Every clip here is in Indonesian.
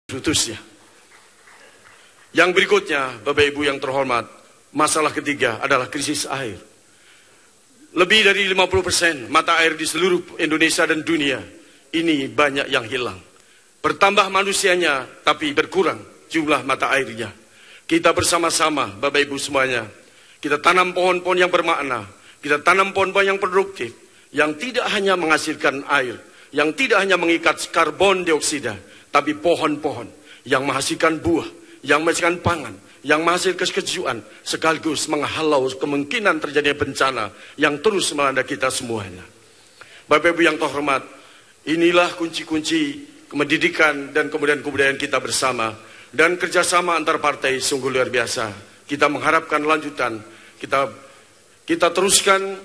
putusnya. Yang berikutnya, Bapak Ibu yang terhormat, masalah ketiga adalah krisis air. Lebih dari 50% mata air di seluruh Indonesia dan dunia ini banyak yang hilang. Bertambah manusianya, tapi berkurang jumlah mata airnya. Kita bersama-sama, Bapak Ibu semuanya, kita tanam pohon-pohon yang bermakna, kita tanam pohon-pohon yang produktif, yang tidak hanya menghasilkan air, yang tidak hanya mengikat karbon dioksida, tapi pohon-pohon yang menghasilkan buah, yang menghasilkan pangan, yang menghasilkan kesejukan, sekaligus menghalau kemungkinan terjadinya bencana yang terus melanda kita semuanya. Bapak Ibu yang terhormat, inilah kunci-kunci pendidikan dan kemudian kebudayaan kita bersama, dan kerjasama antar partai sungguh luar biasa. Kita mengharapkan lanjutan, kita teruskan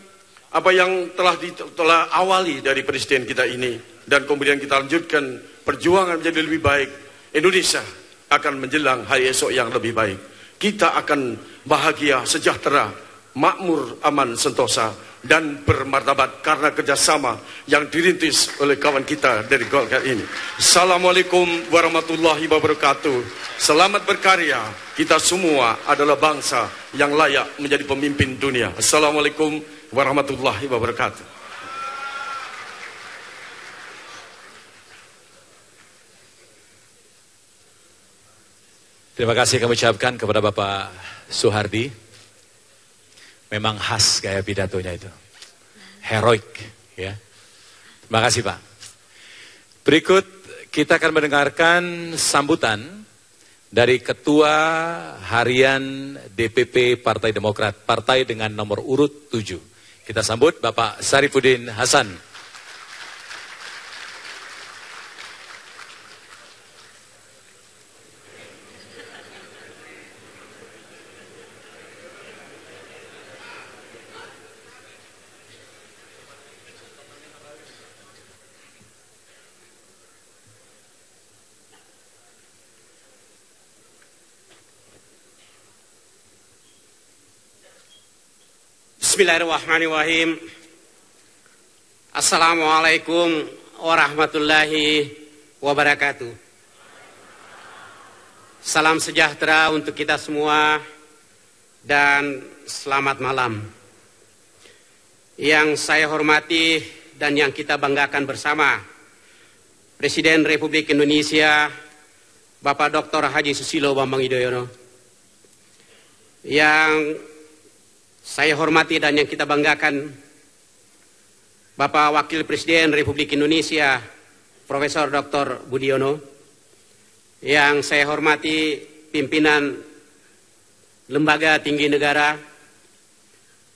apa yang telah awali dari presiden kita ini, dan kemudian kita lanjutkan perjuangan menjadi lebih baik. Indonesia akan menjelang hari esok yang lebih baik. Kita akan bahagia, sejahtera, makmur, aman, sentosa, dan bermartabat karena kerjasama yang dirintis oleh kawan kita dari Golkar ini. Assalamualaikum warahmatullahi wabarakatuh. Selamat berkarya. Kita semua adalah bangsa yang layak menjadi pemimpin dunia. Assalamualaikum warahmatullahi wabarakatuh. Terima kasih kami ucapkan kepada Bapak Soehardi. Memang khas gaya pidatonya itu. Heroik. Ya. Terima kasih Pak. Berikut kita akan mendengarkan sambutan dari Ketua Harian DPP Partai Demokrat, partai dengan nomor urut 7. Kita sambut Bapak Sarifuddin Hasan. Bismillahirrahmanirrahim. Assalamualaikum warahmatullahi wabarakatuh. Salam sejahtera untuk kita semua dan selamat malam. Yang saya hormati dan yang kita banggakan bersama, Presiden Republik Indonesia Bapak Dr. Haji Susilo Bambang Yudhoyono. Yang saya hormati dan yang kita banggakan Bapak Wakil Presiden Republik Indonesia Profesor Dr. Budiono. Yang saya hormati pimpinan lembaga tinggi negara.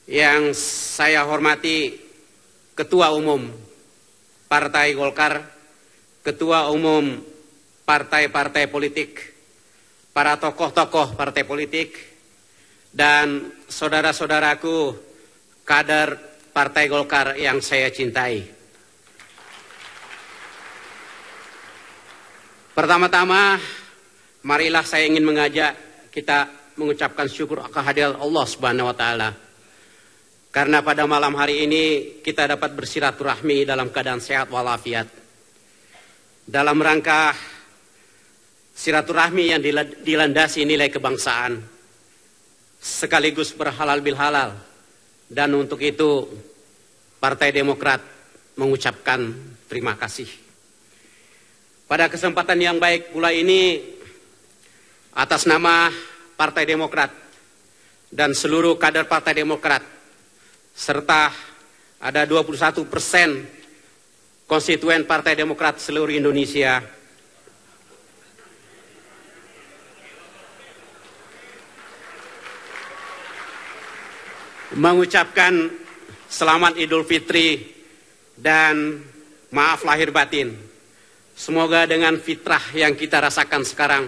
Yang saya hormati Ketua Umum Partai Golkar, Ketua Umum partai-partai politik, para tokoh-tokoh partai politik, dan saudara-saudaraku kader Partai Golkar yang saya cintai. Pertama-tama, marilah saya ingin mengajak kita mengucapkan syukur kehadirat Allah Subhanahu wa Ta'ala. Karena pada malam hari ini kita dapat bersilaturahmi dalam keadaan sehat walafiat. Dalam rangka silaturahmi yang dilandasi nilai kebangsaan, sekaligus berhalal bil halal, dan untuk itu Partai Demokrat mengucapkan terima kasih. Pada kesempatan yang baik pula ini, atas nama Partai Demokrat dan seluruh kader Partai Demokrat, serta ada 21% konstituen Partai Demokrat seluruh Indonesia, mengucapkan selamat Idul Fitri dan maaf lahir batin. Semoga dengan fitrah yang kita rasakan sekarang,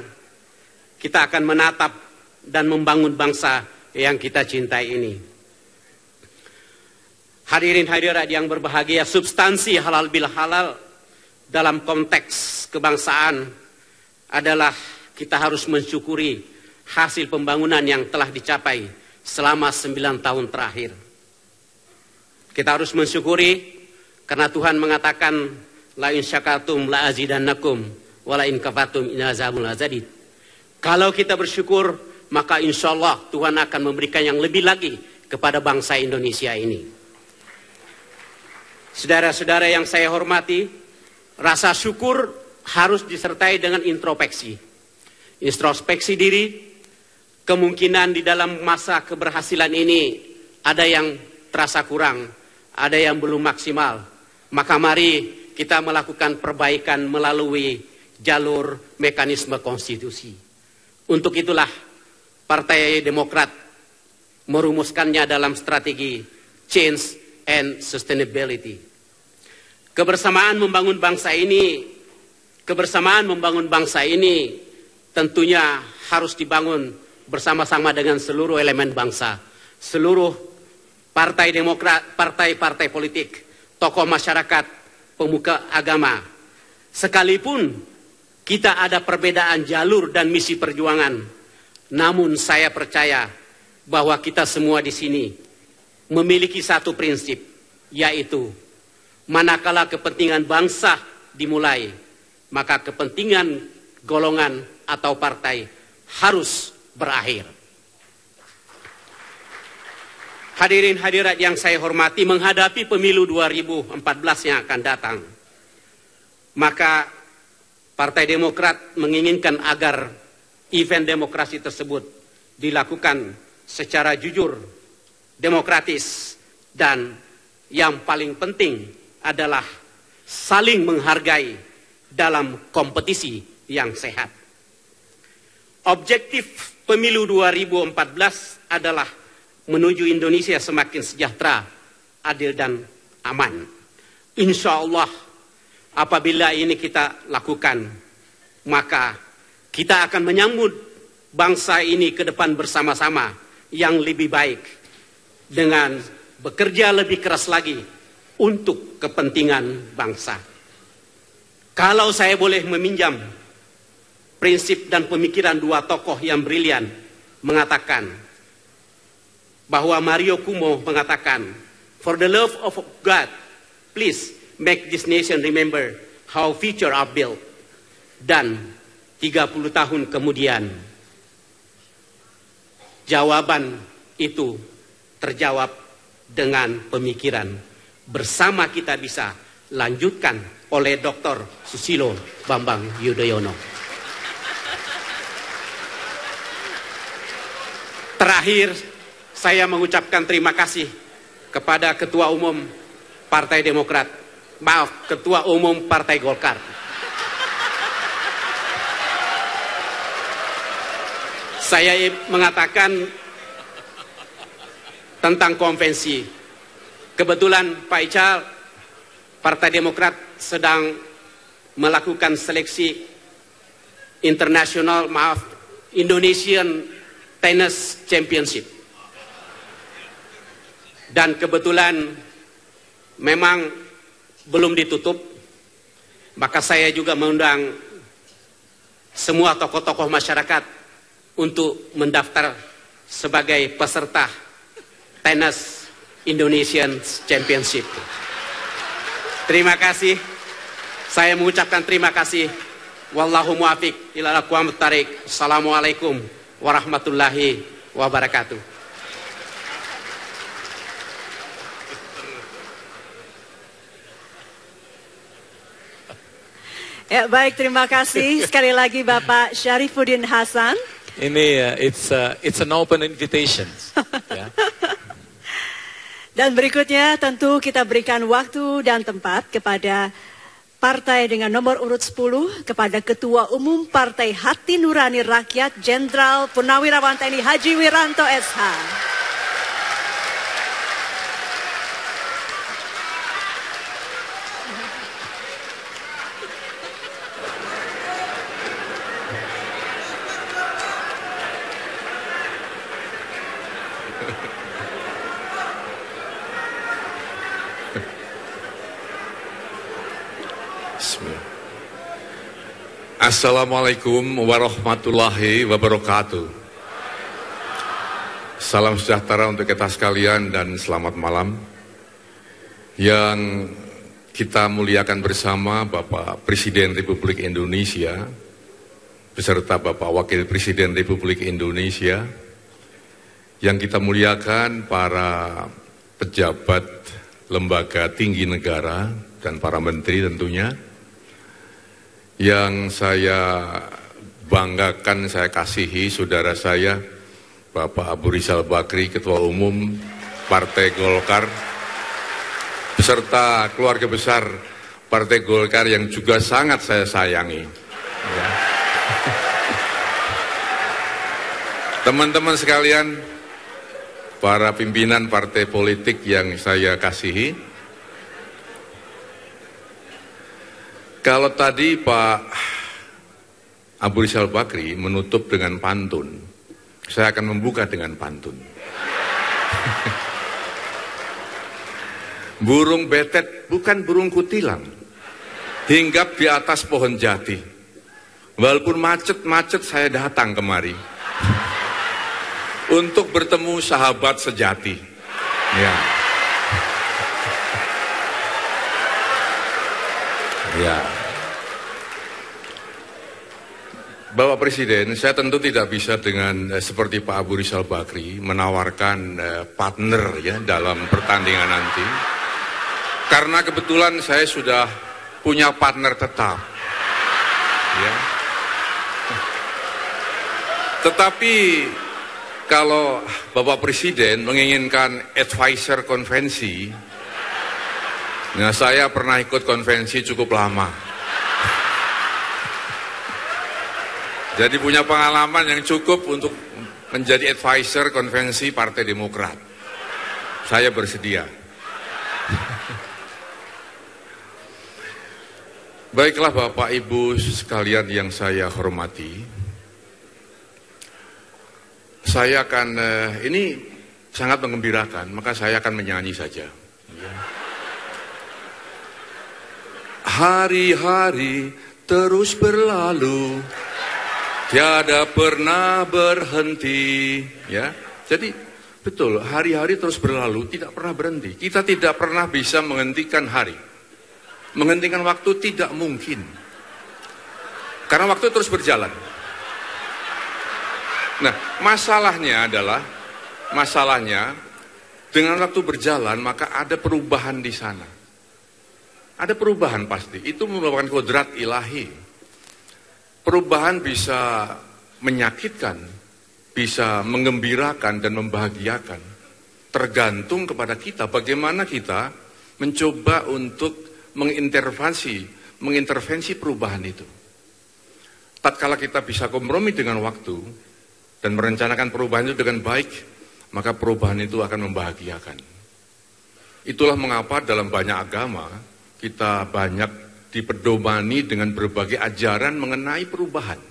kita akan menatap dan membangun bangsa yang kita cintai ini. Hadirin hadirat yang berbahagia, substansi halal bil halal dalam konteks kebangsaan adalah kita harus mensyukuri hasil pembangunan yang telah dicapai selama 9 tahun terakhir. Kita harus mensyukuri karena Tuhan mengatakan la in syakartum la azidannakum wala in kafartum inna azabun lazadid. Kalau kita bersyukur, maka insya Allah Tuhan akan memberikan yang lebih lagi kepada bangsa Indonesia ini. Saudara-saudara yang saya hormati, rasa syukur harus disertai dengan introspeksi. Introspeksi diri, kemungkinan di dalam masa keberhasilan ini ada yang terasa kurang, ada yang belum maksimal. Maka mari kita melakukan perbaikan melalui jalur mekanisme konstitusi. Untuk itulah Partai Demokrat merumuskannya dalam strategi Change and Sustainability. Kebersamaan membangun bangsa ini tentunya harus dibangun bersama-sama dengan seluruh elemen bangsa, seluruh partai demokrat, partai-partai politik, tokoh masyarakat, pemuka agama. Sekalipun kita ada perbedaan jalur dan misi perjuangan, namun saya percaya bahwa kita semua di sini memiliki satu prinsip, yaitu manakala kepentingan bangsa dimulai, maka kepentingan golongan atau partai harus berakhir. Hadirin hadirat yang saya hormati, menghadapi pemilu 2014 yang akan datang, maka Partai Demokrat menginginkan agar event demokrasi tersebut dilakukan secara jujur, demokratis, dan yang paling penting adalah saling menghargai dalam kompetisi yang sehat. Objektif pemilu 2014 adalah menuju Indonesia semakin sejahtera, adil, dan aman. Insya Allah, apabila ini kita lakukan, maka kita akan menyambut bangsa ini ke depan bersama-sama yang lebih baik, dengan bekerja lebih keras lagi untuk kepentingan bangsa. Kalau saya boleh meminjam prinsip dan pemikiran dua tokoh yang brilian, mengatakan bahwa Mario Cuomo mengatakan, "For the love of God, please make this nation remember how future are built." Dan 30 tahun kemudian, jawaban itu terjawab dengan pemikiran "Bersama kita bisa" lanjutkan oleh Dr. Susilo Bambang Yudhoyono. Terakhir, saya mengucapkan terima kasih kepada Ketua Umum Partai Demokrat, Ketua Umum Partai Golkar. Saya mengatakan tentang konvensi. Kebetulan Pak Ical, Partai Demokrat sedang melakukan seleksi internasional, Indonesian Tennis Championship. Dan kebetulan memang belum ditutup, maka saya juga mengundang semua tokoh-tokoh masyarakat untuk mendaftar sebagai peserta Tennis Indonesian Championship. Terima kasih. Saya mengucapkan terima kasih. Wallahu muwaffiq ila aqwamit thariq. Assalamualaikum warahmatullahi wabarakatuh. Ya, baik, terima kasih sekali lagi Bapak Syarifuddin Hasan. Ini it's an open invitation. Ya. Dan berikutnya tentu kita berikan waktu dan tempat kepada partai dengan nomor urut 10, kepada Ketua Umum Partai Hati Nurani Rakyat Jenderal Purnawirawan TNI Haji Wiranto SH. Assalamualaikum warahmatullahi wabarakatuh. Salam sejahtera untuk kita sekalian dan selamat malam. Yang kita muliakan bersama Bapak Presiden Republik Indonesia, beserta Bapak Wakil Presiden Republik Indonesia, yang kita muliakan para pejabat lembaga tinggi negara dan para menteri tentunya, yang saya banggakan, saya kasihi saudara saya, Bapak Abu Rizal Bakri, Ketua Umum Partai Golkar, beserta keluarga besar Partai Golkar yang juga sangat saya sayangi. Ya. Teman-teman sekalian, para pimpinan partai politik yang saya kasihi, kalau tadi Pak Abu Rizal Bakri menutup dengan pantun, saya akan membuka dengan pantun. Burung betet bukan burung kutilang, hinggap di atas pohon jati. Walaupun macet-macet saya datang kemari untuk bertemu sahabat sejati. Ya. Ya. Bapak Presiden, saya tentu tidak bisa dengan seperti Pak Abu Rizal Bakri menawarkan partner ya dalam pertandingan nanti. Karena kebetulan saya sudah punya partner tetap. Ya. Tetapi kalau Bapak Presiden menginginkan advisor konvensi, nah saya pernah ikut konvensi cukup lama. Jadi punya pengalaman yang cukup untuk menjadi advisor konvensi Partai Demokrat. Saya bersedia. Baiklah Bapak Ibu sekalian yang saya hormati, saya akan, ini sangat menggembirakan, maka saya akan menyanyi saja. Hari-hari terus berlalu, tiada pernah berhenti. Ya, jadi betul, hari-hari terus berlalu, tidak pernah berhenti. Kita tidak pernah bisa menghentikan hari. Menghentikan waktu tidak mungkin. Karena waktu terus berjalan. Nah, masalahnya dengan waktu berjalan maka ada perubahan di sana. Ada perubahan pasti. Itu merupakan kodrat ilahi. Perubahan bisa menyakitkan, bisa mengembirakan dan membahagiakan. Tergantung kepada kita bagaimana kita mencoba untuk mengintervensi perubahan itu. Tatkala kita bisa kompromi dengan waktu dan merencanakan perubahan itu dengan baik, maka perubahan itu akan membahagiakan. Itulah mengapa dalam banyak agama kita banyak dipedomani dengan berbagai ajaran mengenai perubahan.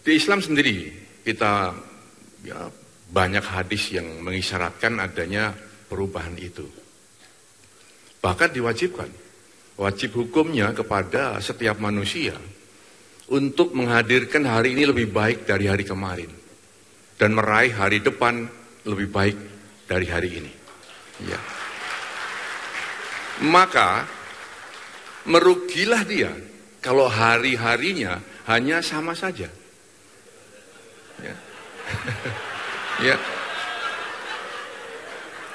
Di Islam sendiri kita banyak hadis yang mengisyaratkan adanya perubahan itu. Bahkan diwajibkan, wajib hukumnya kepada setiap manusia untuk menghadirkan hari ini lebih baik dari hari kemarin dan meraih hari depan lebih baik dari hari ini. Ya. Maka merugilah dia kalau hari-harinya hanya sama saja. Ya. Ya.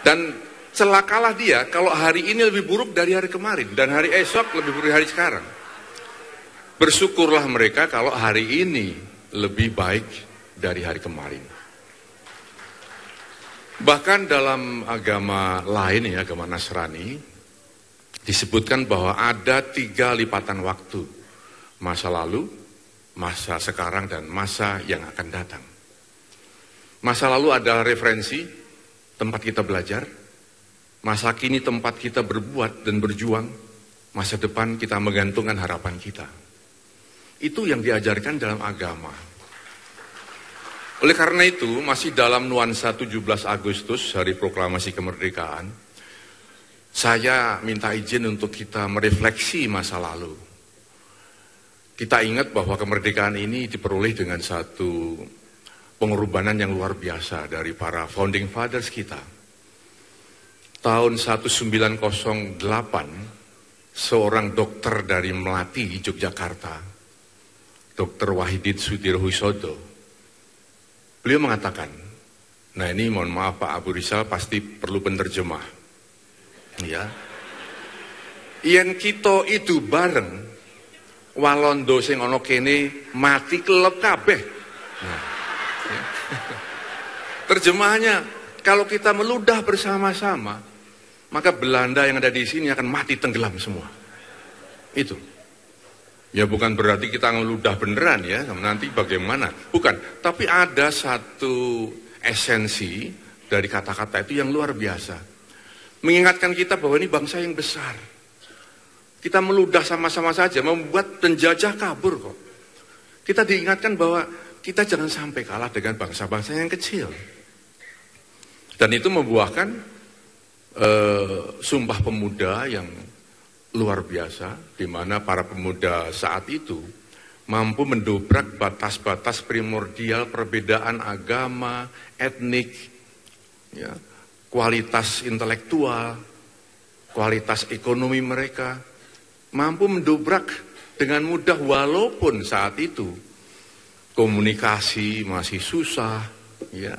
Dan celakalah dia kalau hari ini lebih buruk dari hari kemarin dan hari esok lebih buruk dari hari sekarang. Bersyukurlah mereka kalau hari ini lebih baik dari hari kemarin. Bahkan dalam agama lain ya, agama Nasrani, disebutkan bahwa ada 3 lipatan waktu. Masa lalu, masa sekarang, dan masa yang akan datang. Masa lalu adalah referensi, tempat kita belajar. Masa kini tempat kita berbuat dan berjuang, masa depan kita menggantungkan harapan kita. Itu yang diajarkan dalam agama. Oleh karena itu, masih dalam nuansa 17 Agustus, Hari Proklamasi Kemerdekaan, saya minta izin untuk kita merefleksi masa lalu. Kita ingat bahwa kemerdekaan ini diperoleh dengan satu pengorbanan yang luar biasa dari para founding fathers kita. tahun 1908, seorang dokter dari Melati, Yogyakarta, Dr. Wahidin Sudirohusodo, beliau mengatakan, nah ini mohon maaf Pak Abu Rizal pasti perlu penerjemah, ya. Yen kita itu bareng, walondo sing ana kene mati kelep kabeh. Nah, ya. Terjemahannya, kalau kita meludah bersama-sama, maka Belanda yang ada di sini akan mati tenggelam semua. Itu. Ya bukan berarti kita ngeludah beneran ya, nanti bagaimana. Bukan, tapi ada satu esensi dari kata-kata itu yang luar biasa. Mengingatkan kita bahwa ini bangsa yang besar. Kita meludah sama-sama saja, membuat penjajah kabur kok. Kita diingatkan bahwa kita jangan sampai kalah dengan bangsa-bangsa yang kecil. Dan itu membuahkan Sumpah Pemuda yang luar biasa, di mana para pemuda saat itu mampu mendobrak batas-batas primordial perbedaan agama, etnik, ya, kualitas intelektual, kualitas ekonomi mereka, mampu mendobrak dengan mudah walaupun saat itu komunikasi masih susah, ya.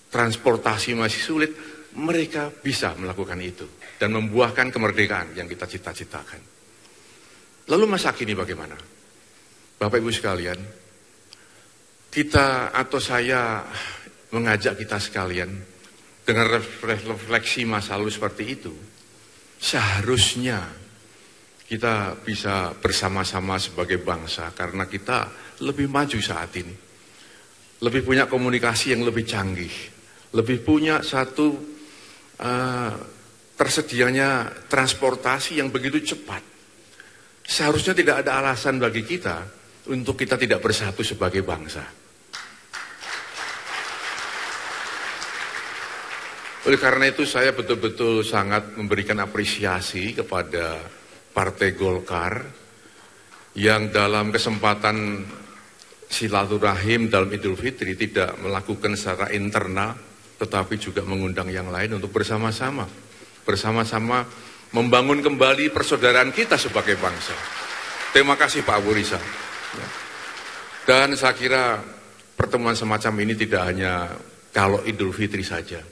Transportasi masih sulit, mereka bisa melakukan itu dan membuahkan kemerdekaan yang kita cita-citakan. Lalu masa kini bagaimana? Bapak Ibu sekalian, kita atau saya mengajak kita sekalian dengan refleksi masa lalu seperti itu, seharusnya kita bisa bersama-sama sebagai bangsa karena kita lebih maju saat ini, lebih punya komunikasi yang lebih canggih, lebih punya satu tersedianya transportasi yang begitu cepat. Seharusnya tidak ada alasan bagi kita untuk kita tidak bersatu sebagai bangsa. Oleh karena itu saya betul-betul sangat memberikan apresiasi kepada Partai Golkar yang dalam kesempatan silaturahim dalam Idul Fitri tidak melakukan secara internal, tetapi juga mengundang yang lain untuk bersama-sama membangun kembali persaudaraan kita sebagai bangsa. Terima kasih Pak Abu Rizal. Dan saya kira pertemuan semacam ini tidak hanya kalau Idul Fitri saja.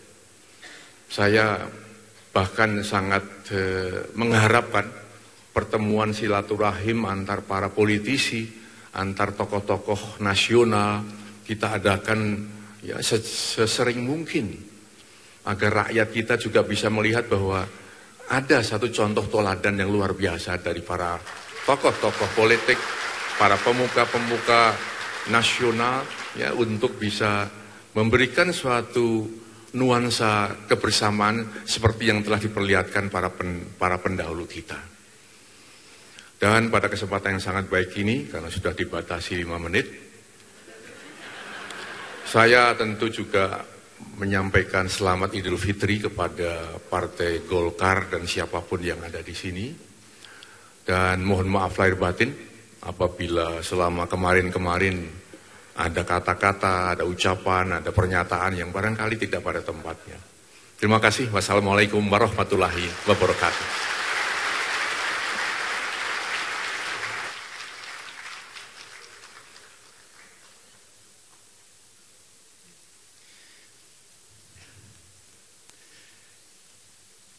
Saya bahkan sangat mengharapkan pertemuan silaturahim antar para politisi, antar tokoh-tokoh nasional kita adakan ya sesering mungkin agar rakyat kita juga bisa melihat bahwa ada satu contoh teladan yang luar biasa dari para tokoh-tokoh politik, para pemuka-pemuka nasional ya untuk bisa memberikan suatu nuansa kebersamaan seperti yang telah diperlihatkan para pendahulu kita. Dan pada kesempatan yang sangat baik ini, karena sudah dibatasi 5 menit, saya tentu juga menyampaikan selamat Idul Fitri kepada Partai Golkar dan siapapun yang ada di sini. Dan mohon maaf lahir batin apabila selama kemarin-kemarin ada kata-kata, ada ucapan, ada pernyataan yang barangkali tidak pada tempatnya. Terima kasih. Wassalamualaikum warahmatullahi wabarakatuh.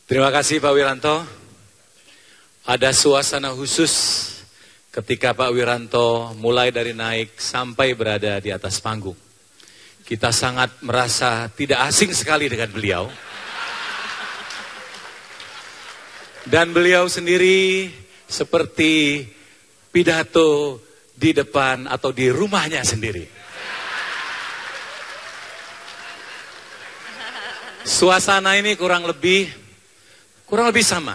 Terima kasih Pak Wiranto. Ada suasana khusus ketika Pak Wiranto mulai dari naik sampai berada di atas panggung. Kita sangat merasa tidak asing sekali dengan beliau. Dan beliau sendiri seperti pidato di depan atau di rumahnya sendiri. Suasana ini kurang lebih sama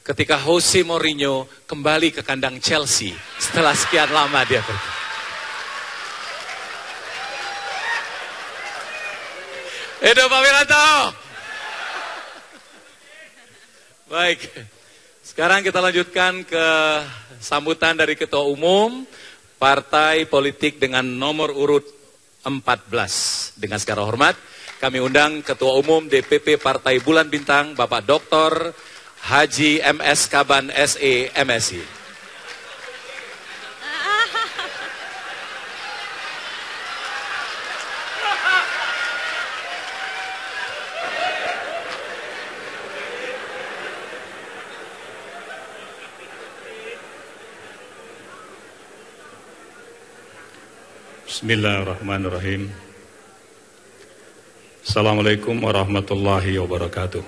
ketika Jose Mourinho kembali ke kandang Chelsea setelah sekian lama dia pergi. Hidup Pak Wiranto. Baik, sekarang kita lanjutkan ke sambutan dari Ketua Umum Partai Politik dengan nomor urut 14. Dengan segala hormat kami undang Ketua Umum DPP Partai Bulan Bintang, Bapak Dr. Haji MS Kaban SE MSI. Bismillahirrahmanirrahim. Assalamualaikum warahmatullahi wabarakatuh.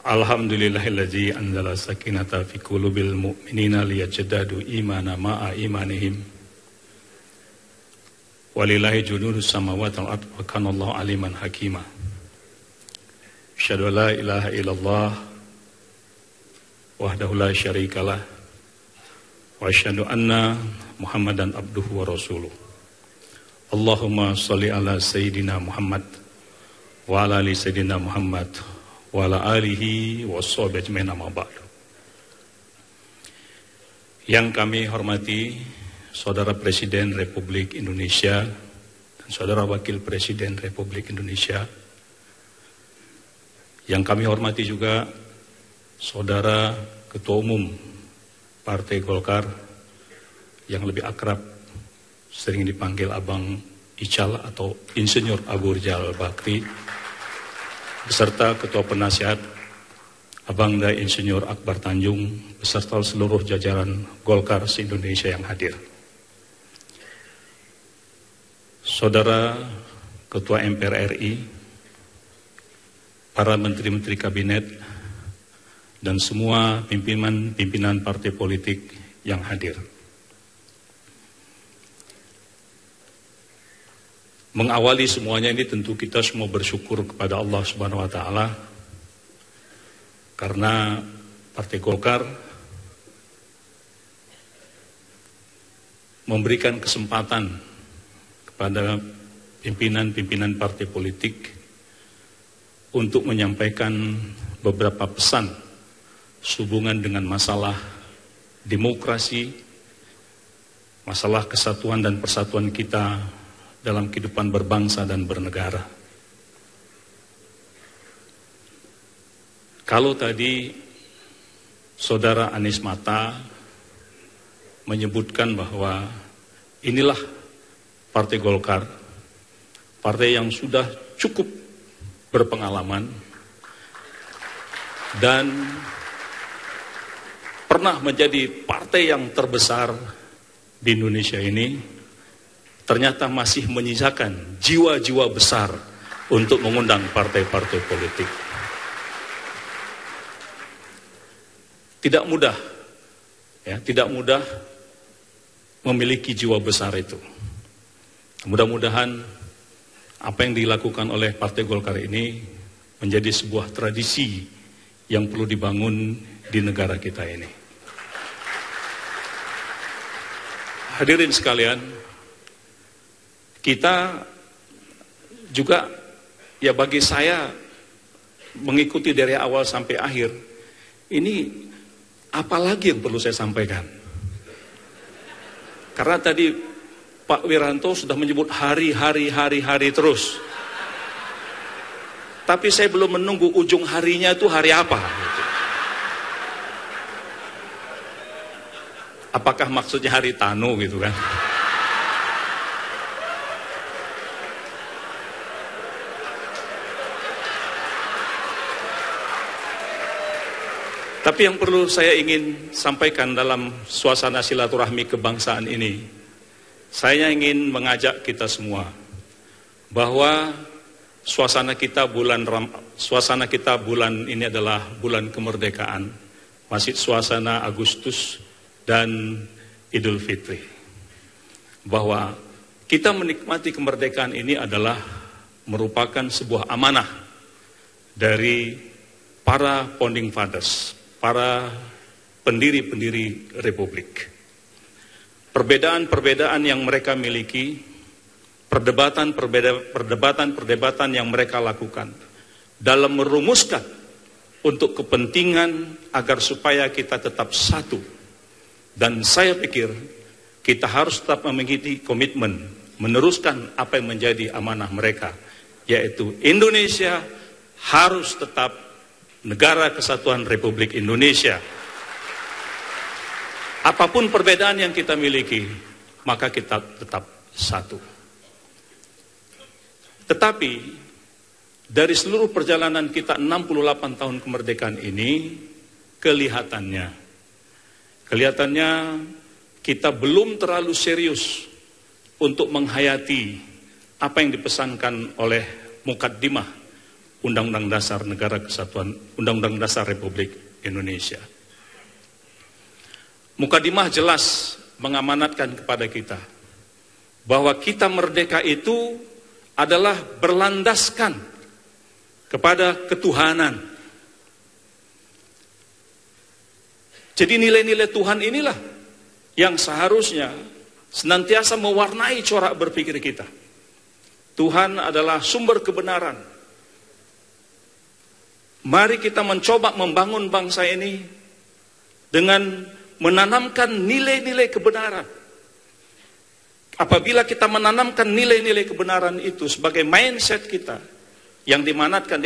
Alhamdulillahilladzi anzala sakinata fi qulubil mu'minina liyajdadu imana ma'a imanihim. Walillahi junudus samawati wal ardi wa kana Allahu aliman hakima. Asyhadu an la ilaha illallah wahdahu la syarikalah. Wa asyhadu anna Muhammadan abduhu wa rasuluh. Allahumma sholli ala Sayyidina Muhammad wa ala ali Sayyidina Muhammad wa ala alihi wa sahbihi ajmain amma ba'du. Yang kami hormati Saudara Presiden Republik Indonesia dan Saudara Wakil Presiden Republik Indonesia. Yang kami hormati juga Saudara Ketua Umum Partai Golkar yang lebih akrab sering dipanggil Abang Ical atau Insinyur Abu Rizal Bakri, beserta Ketua Penasihat Abang Da Insinyur Akbar Tanjung, beserta seluruh jajaran Golkar se-Indonesia yang hadir. Saudara Ketua MPR RI, para Menteri-Menteri Kabinet, dan semua pimpinan partai politik yang hadir. Mengawali semuanya ini tentu kita semua bersyukur kepada Allah Subhanahu wa Ta'ala karena Partai Golkar memberikan kesempatan kepada pimpinan partai politik untuk menyampaikan beberapa pesan sehubungan dengan masalah demokrasi, masalah kesatuan dan persatuan kita dalam kehidupan berbangsa dan bernegara. Kalau tadi Saudara Anies Mata menyebutkan bahwa inilah Partai Golkar, partai yang sudah cukup berpengalaman dan pernah menjadi partai yang terbesar di Indonesia ini, ternyata masih menyisakan jiwa-jiwa besar untuk mengundang partai-partai politik. Tidak mudah, ya, tidak mudah memiliki jiwa besar itu. Mudah-mudahan apa yang dilakukan oleh Partai Golkar ini menjadi sebuah tradisi yang perlu dibangun di negara kita ini. Hadirin sekalian, kita juga, ya bagi saya mengikuti dari awal sampai akhir, ini apalagi yang perlu saya sampaikan? Karena tadi Pak Wiranto sudah menyebut hari terus. Tapi saya belum menunggu ujung harinya itu hari apa. Apakah maksudnya hari Tanu gitu kan? Tapi yang perlu saya ingin sampaikan dalam suasana silaturahmi kebangsaan ini, saya ingin mengajak kita semua bahwa suasana kita bulan ini adalah bulan kemerdekaan, masih suasana Agustus dan Idul Fitri. Bahwa kita menikmati kemerdekaan ini adalah merupakan sebuah amanah dari para founding fathers, para pendiri-pendiri Republik. Perbedaan-perbedaan yang mereka miliki, perdebatan yang mereka lakukan dalam merumuskan untuk kepentingan agar supaya kita tetap satu. Dan saya pikir kita harus tetap memiliki komitmen meneruskan apa yang menjadi amanah mereka, yaitu Indonesia harus tetap negara kesatuan Republik Indonesia. Apapun perbedaan yang kita miliki, maka kita tetap satu. Tetapi dari seluruh perjalanan kita 68 tahun kemerdekaan ini, kelihatannya kita belum terlalu serius untuk menghayati apa yang dipesankan oleh Mukaddimah Undang-Undang Dasar Negara Kesatuan, Undang-Undang Dasar Republik Indonesia. Mukaddimah jelas mengamanatkan kepada kita bahwa kita merdeka itu adalah berlandaskan kepada ketuhanan. Jadi nilai-nilai Tuhan inilah yang seharusnya senantiasa mewarnai corak berpikir kita. Tuhan adalah sumber kebenaran. Mari kita mencoba membangun bangsa ini dengan menanamkan nilai-nilai kebenaran. Apabila kita menanamkan nilai-nilai kebenaran itu sebagai mindset kita yang diamanatkan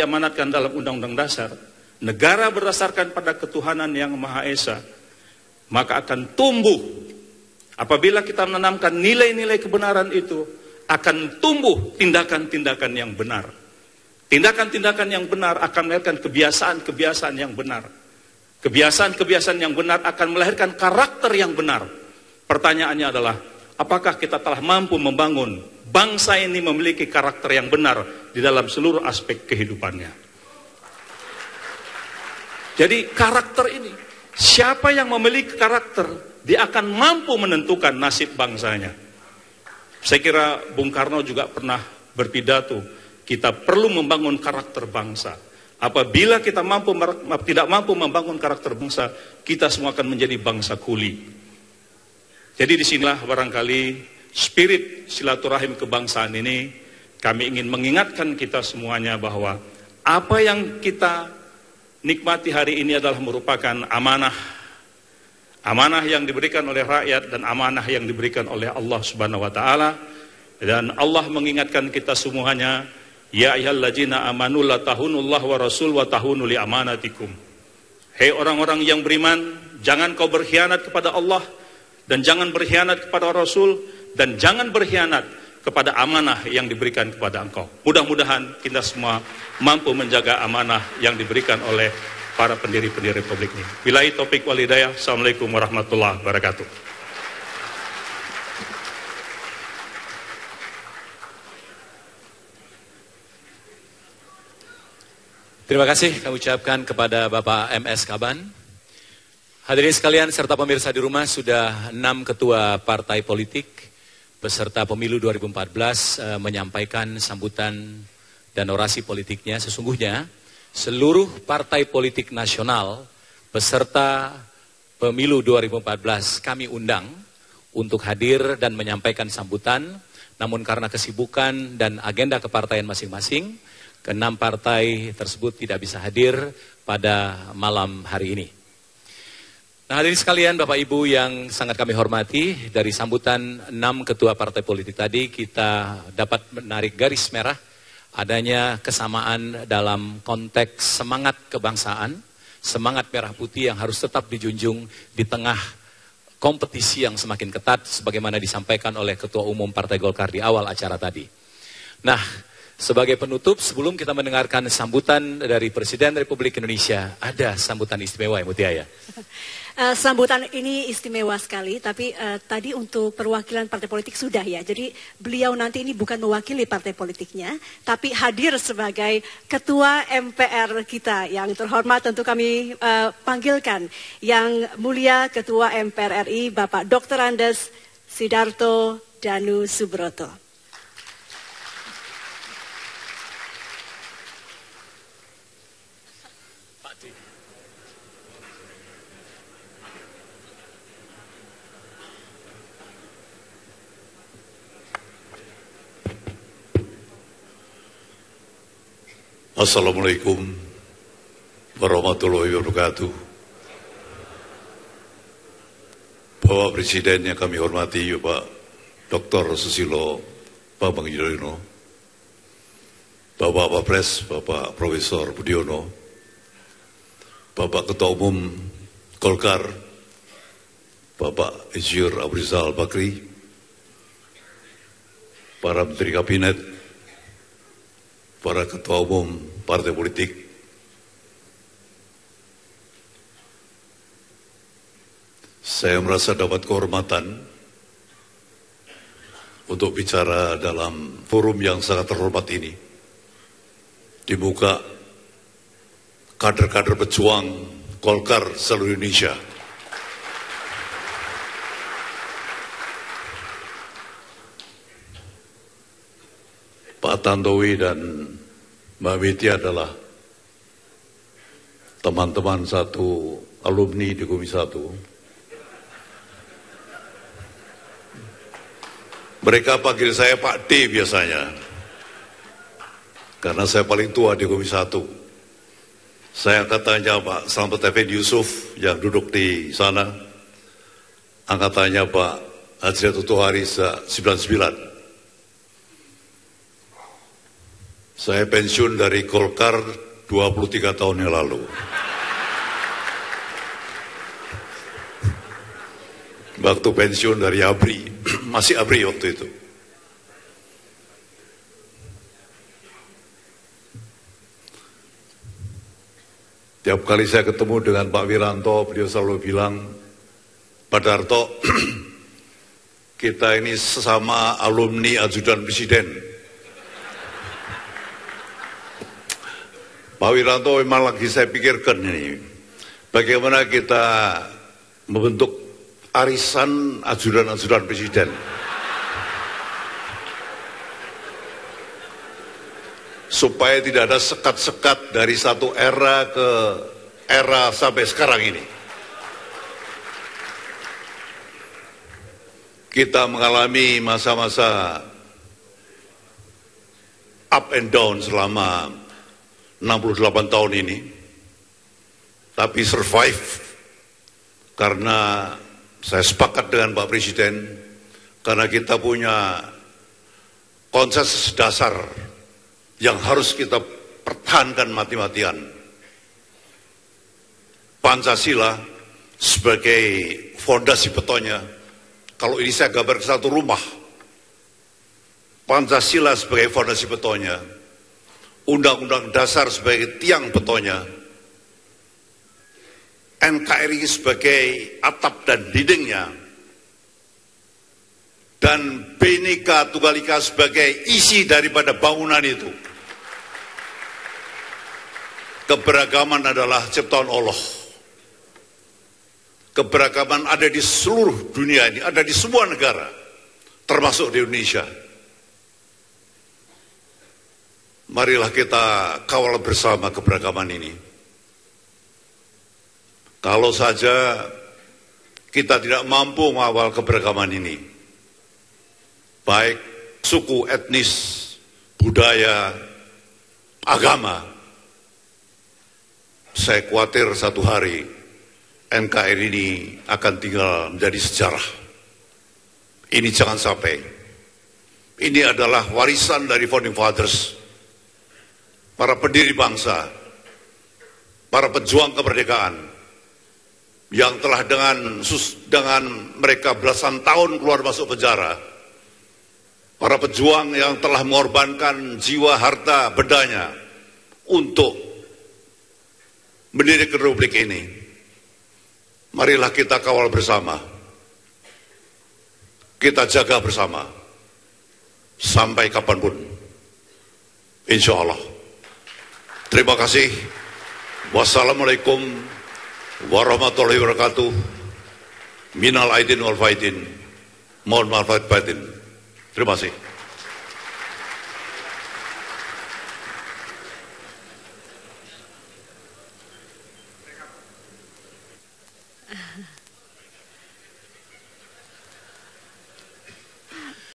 dalam Undang-Undang Dasar, negara berdasarkan pada ketuhanan yang Maha Esa, maka akan tumbuh. Apabila kita menanamkan nilai-nilai kebenaran itu, akan tumbuh tindakan-tindakan yang benar. Tindakan-tindakan yang benar akan melahirkan kebiasaan-kebiasaan yang benar. Kebiasaan-kebiasaan yang benar akan melahirkan karakter yang benar. Pertanyaannya adalah, apakah kita telah mampu membangun bangsa ini memiliki karakter yang benar di dalam seluruh aspek kehidupannya? Jadi karakter ini, siapa yang memiliki karakter, dia akan mampu menentukan nasib bangsanya. Saya kira Bung Karno juga pernah berpidato, kita perlu membangun karakter bangsa. Apabila kita tidak mampu membangun karakter bangsa, kita semua akan menjadi bangsa kuli. Jadi disinilah barangkali spirit silaturahim kebangsaan ini, kami ingin mengingatkan kita semuanya bahwa apa yang kita nikmati hari ini adalah merupakan amanah. Amanah yang diberikan oleh rakyat dan amanah yang diberikan oleh Allah Subhanahu wa taala. Dan Allah mengingatkan kita semuanya, ya ayyuhallazina amanu la tahunullah wa rasul wa tahunu li amanatikum. Hei orang-orang yang beriman, jangan kau berkhianat kepada Allah dan jangan berkhianat kepada Rasul dan jangan berkhianat kepada amanah yang diberikan kepada engkau. Mudah-mudahan kita semua mampu menjaga amanah yang diberikan oleh para pendiri-pendiri Republik ini. Billahi taufik wal hidayah. Assalamualaikum warahmatullahi wabarakatuh. Terima kasih kami ucapkan kepada Bapak MS Kaban. Hadirin sekalian serta pemirsa di rumah, sudah 6 ketua partai politik peserta pemilu 2014 menyampaikan sambutan dan orasi politiknya. Sesungguhnya seluruh partai politik nasional peserta pemilu 2014 kami undang untuk hadir dan menyampaikan sambutan, namun karena kesibukan dan agenda kepartaian masing-masing, ke-6 partai tersebut tidak bisa hadir pada malam hari ini. Nah, hadirin sekalian, Bapak Ibu yang sangat kami hormati, dari sambutan 6 ketua partai politik tadi kita dapat menarik garis merah adanya kesamaan dalam konteks semangat kebangsaan, semangat merah putih yang harus tetap dijunjung di tengah kompetisi yang semakin ketat sebagaimana disampaikan oleh Ketua Umum Partai Golkar di awal acara tadi. Nah, sebagai penutup, sebelum kita mendengarkan sambutan dari Presiden Republik Indonesia, ada sambutan istimewa ya Mutia ya? Sambutan ini istimewa sekali, tapi tadi untuk perwakilan partai politik sudah ya. Jadi beliau nanti ini bukan mewakili partai politiknya, tapi hadir sebagai Ketua MPR kita yang terhormat. Tentu kami panggilkan yang mulia Ketua MPR RI, Bapak Dr. Andes Sidarto Danu Subroto. Assalamualaikum warahmatullahi wabarakatuh. Bapak Presiden yang kami hormati, Bapak Dr. Susilo Bambang Yudhoyono, Bapak Wapres, Bapak Profesor Budiono, Bapak Ketua Umum Golkar, Bapak Insinyur Abu Rizal Bakri, para Menteri Kabinet, para Ketua Umum Partai Politik, saya merasa dapat kehormatan untuk bicara dalam forum yang sangat terhormat ini, di muka kader-kader pejuang Golkar seluruh Indonesia. Pak Tantowi dan Mbak Witi adalah teman-teman satu alumni di Komisi 1. Mereka panggil saya Pak D biasanya, karena saya paling tua di Komisi 1. Saya angkatannya Pak Slamet Effendi Yusuf yang duduk di sana, angkatannya Pak Hajriatul Tuhari 99. Saya pensiun dari Golkar 23 tahun yang lalu. Waktu pensiun dari ABRI, masih ABRI waktu itu. Tiap kali saya ketemu dengan Pak Wiranto, beliau selalu bilang, Pak Darto, kita ini sesama alumni ajudan presiden. Pak Wiranto memang lagi saya pikirkan ini, bagaimana kita membentuk arisan ajudan-ajudan presiden. Supaya tidak ada sekat-sekat dari satu era ke era sampai sekarang ini. Kita mengalami masa-masa up and down selama 68 tahun ini, tapi survive karena saya sepakat dengan Pak Presiden, karena kita punya konsensus dasar yang harus kita pertahankan mati-matian. Pancasila sebagai fondasi betonnya, kalau ini saya gambar ke satu rumah, Pancasila sebagai fondasi betonnya, Undang-Undang Dasar sebagai tiang betonnya, NKRI sebagai atap dan dindingnya, dan Bhinneka Tunggal Ika sebagai isi daripada bangunan itu. Keberagaman adalah ciptaan Allah. Keberagaman ada di seluruh dunia ini, ada di semua negara, termasuk di Indonesia. Marilah kita kawal bersama keberagaman ini. Kalau saja kita tidak mampu mengawal keberagaman ini, baik suku, etnis, budaya, agama, saya khawatir satu hari NKRI ini akan tinggal menjadi sejarah. Ini jangan sampai. Ini adalah warisan dari Founding Fathers, para pendiri bangsa, para pejuang kemerdekaan, yang telah dengan mereka belasan tahun keluar masuk penjara, para pejuang yang telah mengorbankan jiwa, harta, bendanya untuk mendirikan republik ini. Marilah kita kawal bersama, kita jaga bersama, sampai kapanpun, insya Allah. Terima kasih. Wassalamualaikum warahmatullahi wabarakatuh. Minal aidin wal faidin. Mohon maaf lahir batin. Terima kasih.